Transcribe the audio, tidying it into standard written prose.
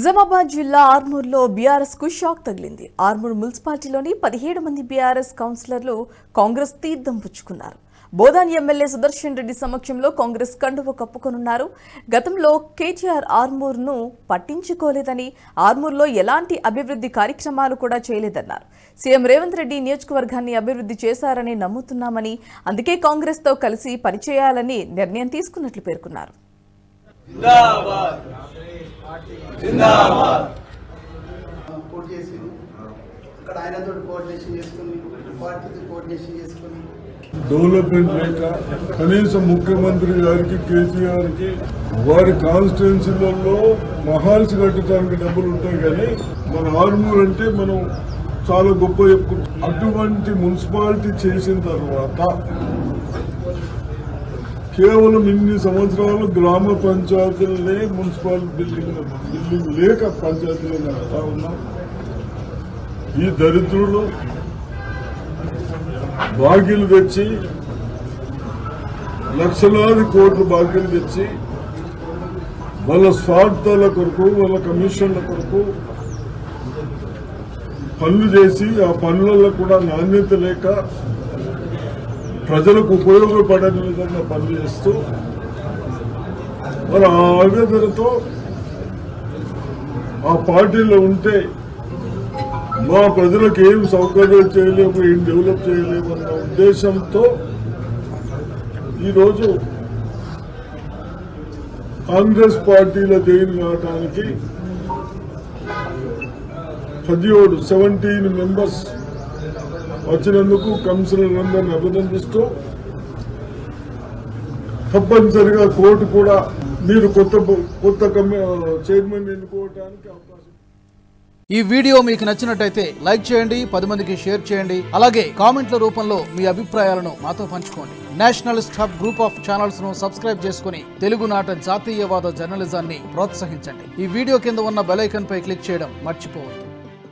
నిజామాబాద్ జిల్లా ఆర్మూర్లో బీఆర్ఎస్ కు షాక్ తగిలింది. ఆర్మూర్ మున్సిపాలిటీలోని 17 మంది బీఆర్ఎస్ కౌన్సిలర్లు కాంగ్రెస్ తీర్థం పుచ్చుకున్నారు. బోధాన్ ఎమ్మెల్యే సుదర్శన్ రెడ్డి సమక్షంలో కాంగ్రెస్ కండువ కప్పుకొనున్నారు. గతంలో కేటీఆర్ ఆర్మూర్ను పట్టించుకోలేదని, ఆర్మూర్లో ఎలాంటి అభివృద్ధి కార్యక్రమాలు కూడా చేయలేదన్నారు. సీఎం రేవంత్ రెడ్డి నియోజకవర్గాన్ని అభివృద్ధి చేశారని నమ్ముతున్నామని, అందుకే కాంగ్రెస్తో కలిసి పనిచేయాలని నిర్ణయం తీసుకున్నట్లు పేర్కొన్నారు. డెవలప్మెంట్ లేక కనీసం ముఖ్యమంత్రి గారికి కేసీఆర్కి వారి కాన్స్టిట్యున్సీలలో మహాల్స్ కట్టడానికి డబ్బులు ఉంటాయి, కానీ మన ఆర్మూర్ అంటే మనం చాలా గొప్ప చెప్పుకుంటాం. అటువంటి మున్సిపాలిటీ చేసిన తర్వాత కేవలం ఇన్ని సంవత్సరాలు గ్రామ పంచాయతీలనే మున్సిపల్ బిల్డింగ్ లేక పంచాయతీలో నడుతా ఉన్నాం. ఈ దరిద్రులు బాకీలు తెచ్చి లక్షలాది కోట్లు బాకీలు తెచ్చి వాళ్ళ స్వార్థాల కొరకు, వాళ్ళ కమిషన్ల కొరకు పనులు చేసి ఆ పనులలో కూడా నాణ్యత లేక ప్రజలకు ఉపయోగపడని విధంగా పనులు చేస్తూ మరి ఆ ఆవేదనతో ఆ పార్టీలో ఉంటే మా ప్రజలకు ఏం సౌకర్యం చేయలేము, ఏం డెవలప్ చేయలేము అన్న ఉద్దేశంతో ఈరోజు కాంగ్రెస్ పార్టీలో జైలు కావడానికి 17 మెంబర్స్ వచ్చినందుకు కౌన్సిలర్లందరినీ అభినందిస్తూ తప్పనిసరిగా కోర్టు కూడా మీరు కొత్త చైర్మన్ ఎన్నుకోవడానికి అవకాశం. ఈ వీడియో మీకు నచ్చినట్టయితే లైక్ చేయండి, 10 మందికి షేర్ చేయండి. అలాగే కామెంట్ల రూపంలో మీ అభిప్రాయాలను మాతో పంచుకోండి. Nationalist hub group of channels ను సబ్స్క్రైబ్ చేసుకుని తెలుగునాట జాతీయవాద జర్నలిజాన్ని ప్రోత్సహించండి. ఈ వీడియో కింద ఉన్న బెల్ ఐకాన్ పై క్లిక్ చేయడం మర్చిపోవద్దు.